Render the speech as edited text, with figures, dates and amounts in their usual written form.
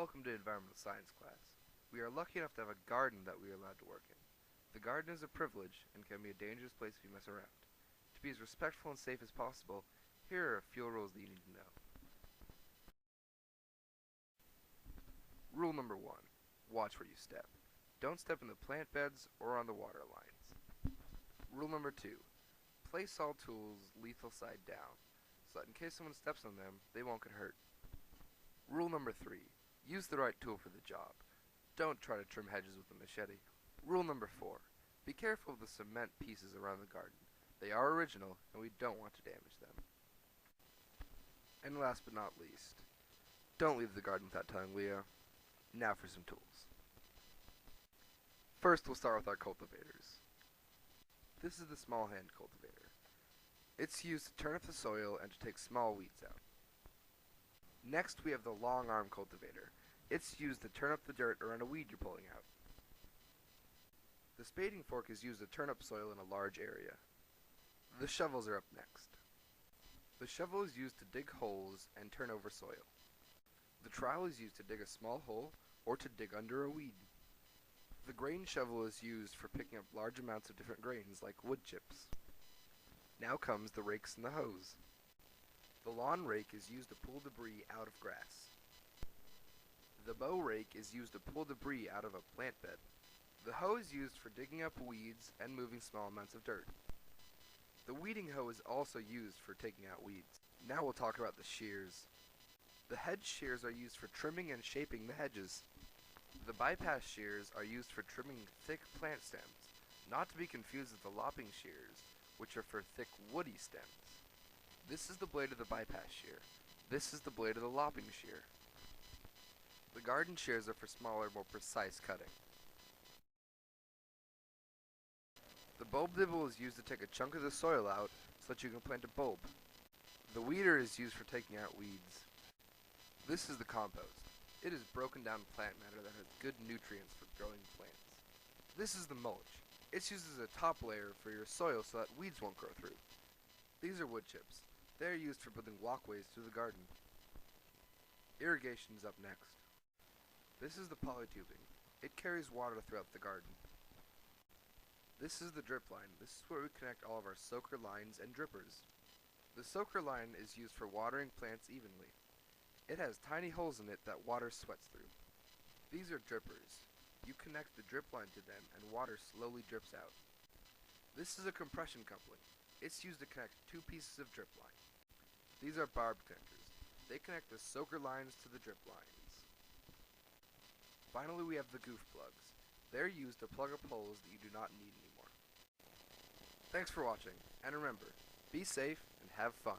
Welcome to Environmental Science class. We are lucky enough to have a garden that we are allowed to work in. The garden is a privilege and can be a dangerous place if you mess around. To be as respectful and safe as possible, here are a few rules that you need to know. Rule number 1. Watch where you step. Don't step in the plant beds or on the water lines. Rule number 2. Place all tools lethal side down, so that in case someone steps on them, they won't get hurt. Rule number 3. Use the right tool for the job. Don't try to trim hedges with a machete. Rule number 4. Be careful of the cement pieces around the garden. They are original, and we don't want to damage them. And last but not least, don't leave the garden without telling Leah. Now for some tools. First, we'll start with our cultivators. This is the small hand cultivator. It's used to turn up the soil and to take small weeds out. Next, we have the long arm cultivator. It's used to turn up the dirt around a weed you're pulling out. The spading fork is used to turn up soil in a large area. The shovels are up next. The shovel is used to dig holes and turn over soil. The trowel is used to dig a small hole or to dig under a weed. The grain shovel is used for picking up large amounts of different grains like wood chips. Now comes the rakes and the hoes. The lawn rake is used to pull debris out of grass. The bow rake is used to pull debris out of a plant bed. The hoe is used for digging up weeds and moving small amounts of dirt. The weeding hoe is also used for taking out weeds. Now we'll talk about the shears. The hedge shears are used for trimming and shaping the hedges. The bypass shears are used for trimming thick plant stems, not to be confused with the lopping shears, which are for thick woody stems. This is the blade of the bypass shear. This is the blade of the lopping shear. The garden shears are for smaller, more precise cutting. The bulb dibble is used to take a chunk of the soil out so that you can plant a bulb. The weeder is used for taking out weeds. This is the compost. It is broken down plant matter that has good nutrients for growing plants. This is the mulch. It's used as a top layer for your soil so that weeds won't grow through. These are wood chips. They are used for building walkways through the garden. Irrigation is up next. This is the polytubing. It carries water throughout the garden. This is the drip line. This is where we connect all of our soaker lines and drippers. The soaker line is used for watering plants evenly. It has tiny holes in it that water sweats through. These are drippers. You connect the drip line to them and water slowly drips out. This is a compression coupling. It's used to connect two pieces of drip line. These are barbed connectors. They connect the soaker lines to the drip lines. Finally, we have the goof plugs. They're used to plug up holes that you do not need anymore. Thanks for watching, and remember, be safe and have fun.